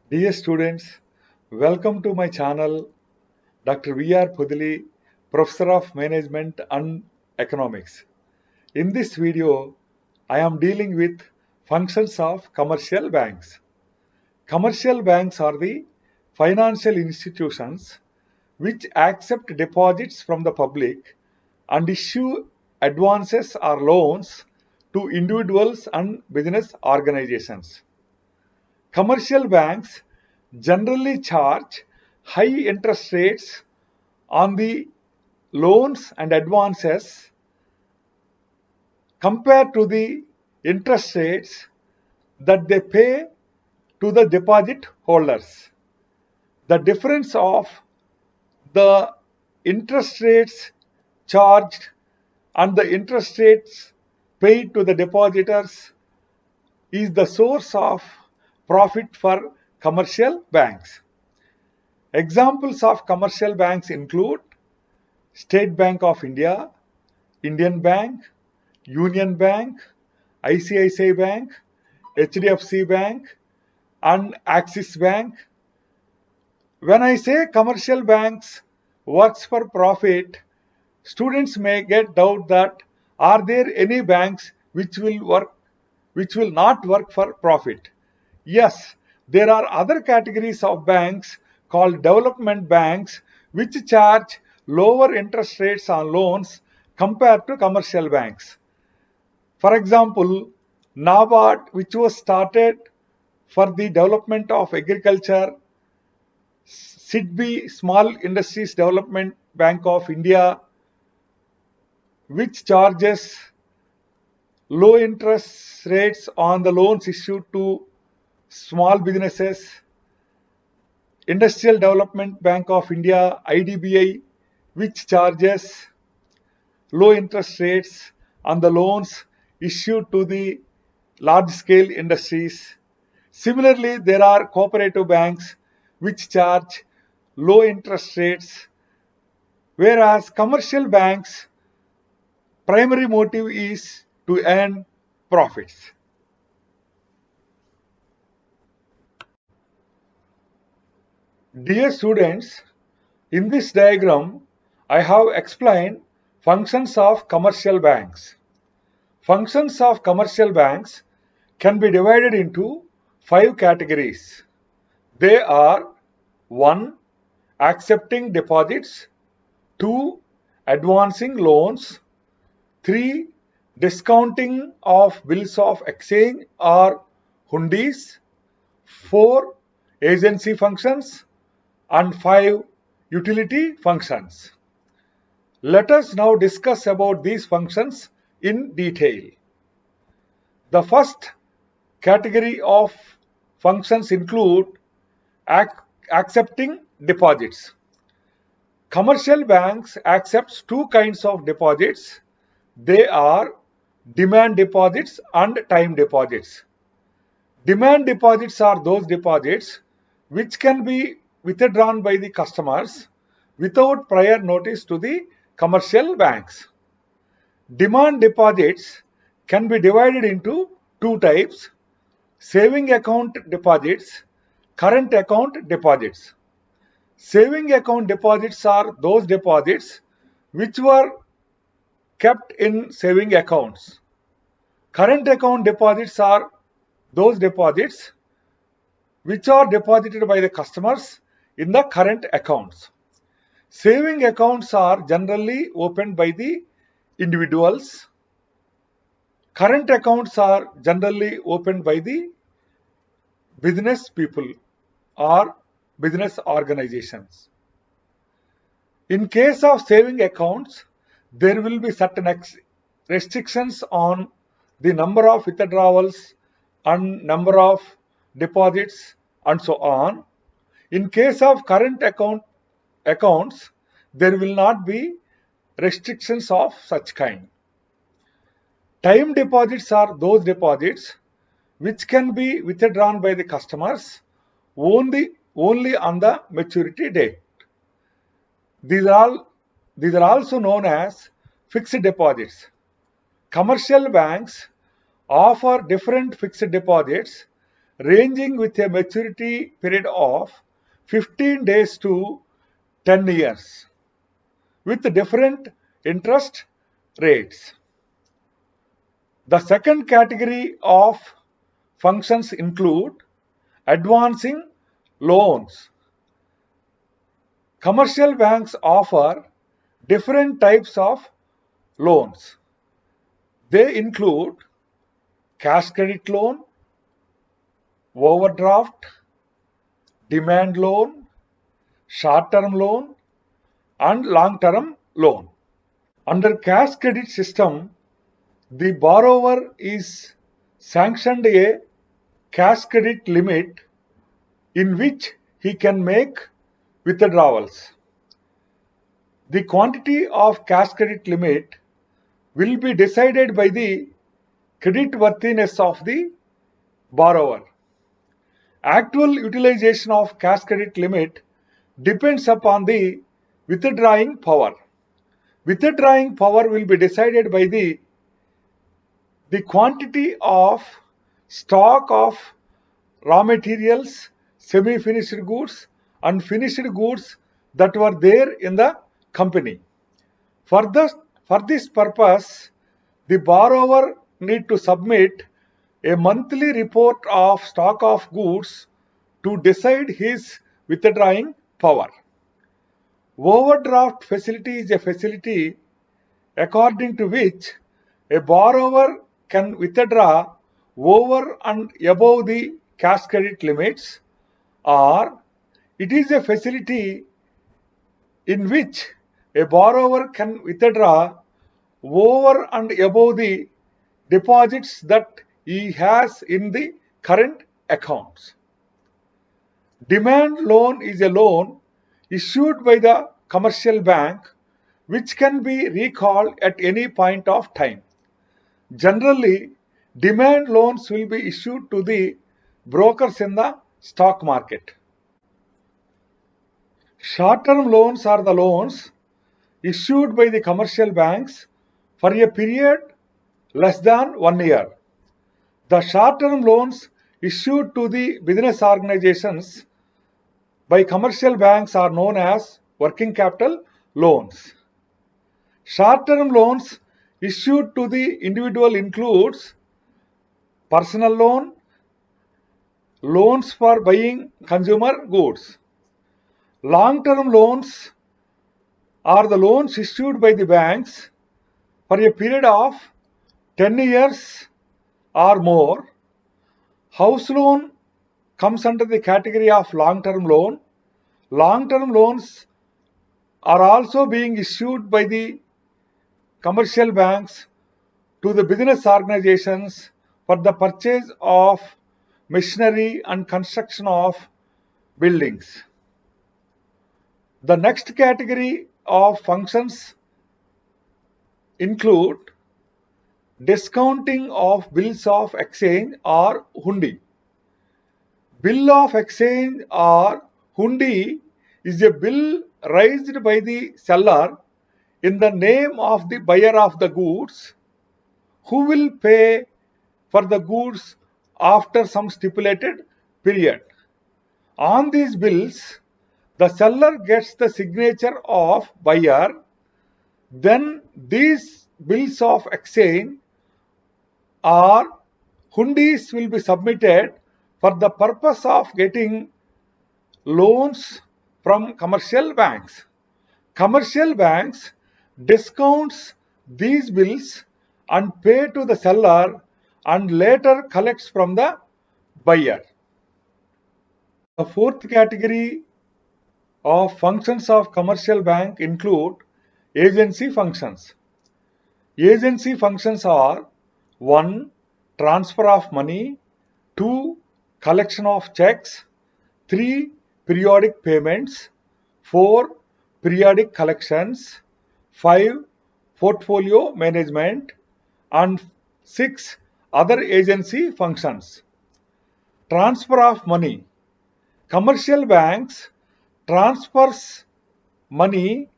Dear students, welcome to my channel, Dr. V.R. Pudili, Professor of Management and Economics. In this video, I am dealing with functions of commercial banks. Commercial banks are the financial institutions which accept deposits from the public and issue advances or loans to individuals and business organizations. Commercial banks generally charge high interest rates on the loans and advances compared to the interest rates that they pay to the deposit holders. The difference of the interest rates charged and the interest rates paid to the depositors is the source of profit for commercial banks. Examples of commercial banks include State Bank of India, Indian Bank, Union Bank, ICICI Bank, HDFC Bank, and Axis Bank. When I say commercial banks works for profit, students may get doubt that are there any banks which will not work for profit? Yes, there are other categories of banks called development banks which charge lower interest rates on loans compared to commercial banks. For example, NABARD, which was started for the development of agriculture, SIDBI, Small Industries Development Bank of India, which charges low interest rates on the loans issued to small businesses, Industrial Development Bank of India, IDBI, which charges low interest rates on the loans issued to the large scale industries. Similarly, there are cooperative banks which charge low interest rates, whereas commercial banks' primary motive is to earn profits. Dear students, in this diagram, I have explained functions of commercial banks. Functions of commercial banks can be divided into 5 categories. They are 1. Accepting deposits, 2. Advancing loans, 3. Discounting of bills of exchange or hundis, 4. Agency functions, and 5. Utility functions. Let us now discuss about these functions in detail. The first category of functions include accepting deposits. Commercial banks accepts 2 kinds of deposits. They are demand deposits and time deposits. Demand deposits are those deposits which can be withdrawn by the customers without prior notice to the commercial banks. Demand deposits can be divided into 2 types: saving account deposits, current account deposits. Saving account deposits are those deposits which were kept in saving accounts. Current account deposits are those deposits which are deposited by the customers in the current accounts. Saving accounts are generally opened by the individuals. Current accounts are generally opened by the business people or business organizations. In case of saving accounts, there will be certain restrictions on the number of withdrawals and number of deposits and so on. In case of current accounts, there will not be restrictions of such kind. Time deposits are those deposits which can be withdrawn by the customers only on the maturity date. These are also known as fixed deposits. Commercial banks offer different fixed deposits ranging with a maturity period of 15 days to 10 years with different interest rates. The second category of functions include advancing loans. Commercial banks offer different types of loans. They include cash credit loan, overdraft, demand loan, short-term loan, and long-term loan. Under cash credit system, the borrower is sanctioned a cash credit limit in which he can make withdrawals. The quantity of cash credit limit will be decided by the creditworthiness of the borrower. Actual utilization of cash credit limit depends upon the withdrawing power. Withdrawing power will be decided by the quantity of stock of raw materials, semi-finished goods and finished goods that were there in the company. For this purpose, the borrower need to submit a monthly report of stock of goods to decide his withdrawing power. Overdraft facility is a facility according to which a borrower can withdraw over and above the cash credit limits, or it is a facility in which a borrower can withdraw over and above the deposits that he has in the current accounts. Demand loan is a loan issued by the commercial bank which can be recalled at any point of time. Generally, demand loans will be issued to the brokers in the stock market. Short-term loans are the loans issued by the commercial banks for a period less than 1 year. The short-term loans issued to the business organizations by commercial banks are known as working capital loans. Short-term loans issued to the individual includes personal loan, loans for buying consumer goods. Long-term loans are the loans issued by the banks for a period of 10 years or more. House loan comes under the category of long-term loan. Long-term loans are also being issued by the commercial banks to the business organizations for the purchase of machinery and construction of buildings. The next category of functions include discounting of bills of exchange or hundi. Bill of exchange or hundi is a bill raised by the seller in the name of the buyer of the goods who will pay for the goods after some stipulated period. On these bills, the seller gets the signature of buyer. Then these bills of exchange or hundis will be submitted for the purpose of getting loans from commercial banks. Commercial banks discounts these bills and pay to the seller and later collects from the buyer. The fourth category of functions of commercial bank include agency functions. Agency functions are 1. Transfer of money, 2. Collection of checks, 3. Periodic payments, 4. Periodic collections, 5. Portfolio management, and 6. Other agency functions. Transfer of money. Commercial banks transfers money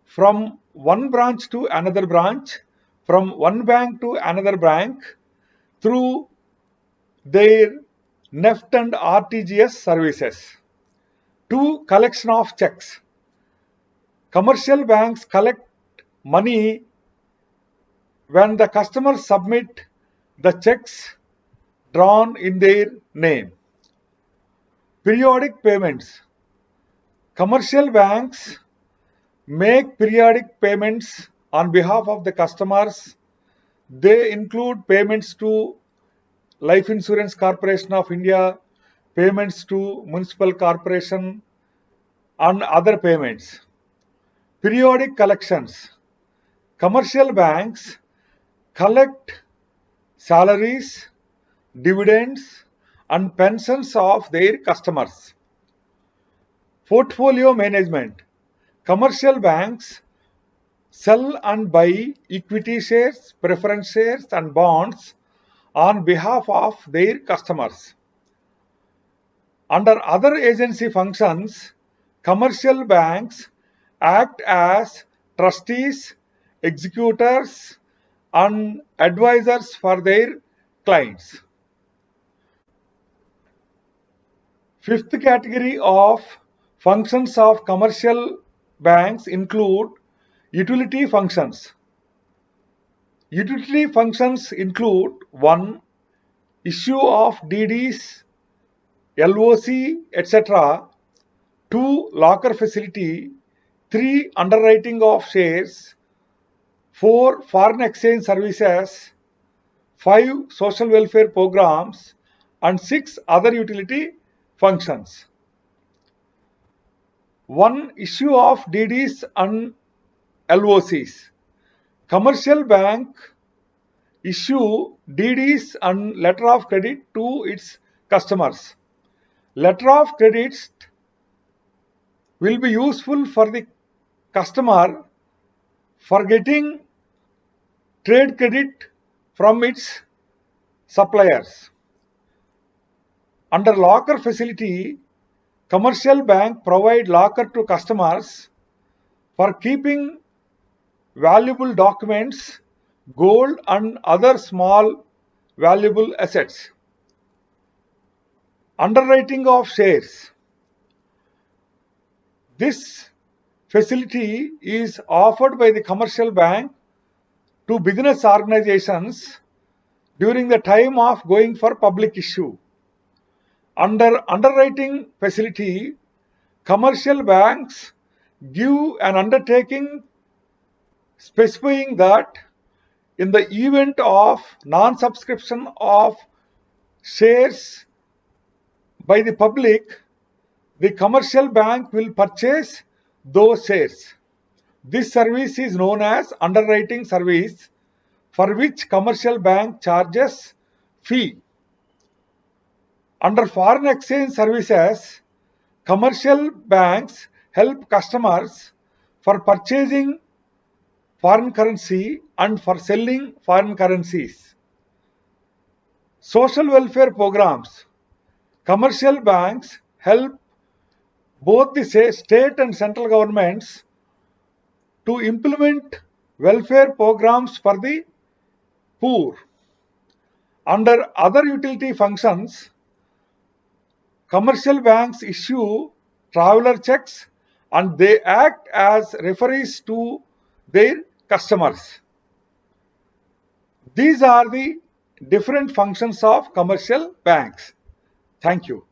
from one branch to another branch, from one bank to another bank through their NEFT and RTGS services. 2. Collection of checks. Commercial banks collect money when the customers submit the checks drawn in their name. Periodic payments. Commercial banks make periodic payments on behalf of the customers. They include payments to Life Insurance Corporation of India, payments to Municipal Corporation, and other payments. Periodic collections. Commercial banks collect salaries, dividends, and pensions of their customers. Portfolio management. Commercial banks sell and buy equity shares, preference shares, and bonds on behalf of their customers. Under other agency functions, commercial banks act as trustees, executors, and advisors for their clients. Fifth category of functions of commercial banks include utility functions. Utility functions include 1. Issue of DDs, LOC, etc. 2. Locker facility. 3. Underwriting of shares. 4. Foreign exchange services. 5. Social welfare programs. And 6. Other utility functions. 1. Issue of DDs and LOCs. Commercial bank issue DDs and letter of credit to its customers. Letter of credit will be useful for the customer for getting trade credit from its suppliers. Under locker facility, commercial bank provide locker to customers for keeping valuable documents, gold, and other small valuable assets. Underwriting of shares. This facility is offered by the commercial bank to business organizations during the time of going for public issue. Under underwriting facility, commercial banks give an undertaking specifying that in the event of non-subscription of shares by the public, the commercial bank will purchase those shares. This service is known as underwriting service, for which commercial bank charges fee. Under foreign exchange services, commercial banks help customers for purchasing foreign currency and for selling foreign currencies. Social welfare programs. Commercial banks help both the state and central governments to implement welfare programs for the poor. Under other utility functions, commercial banks issue traveler checks and they act as referees to their customers. These are the different functions of commercial banks. Thank you.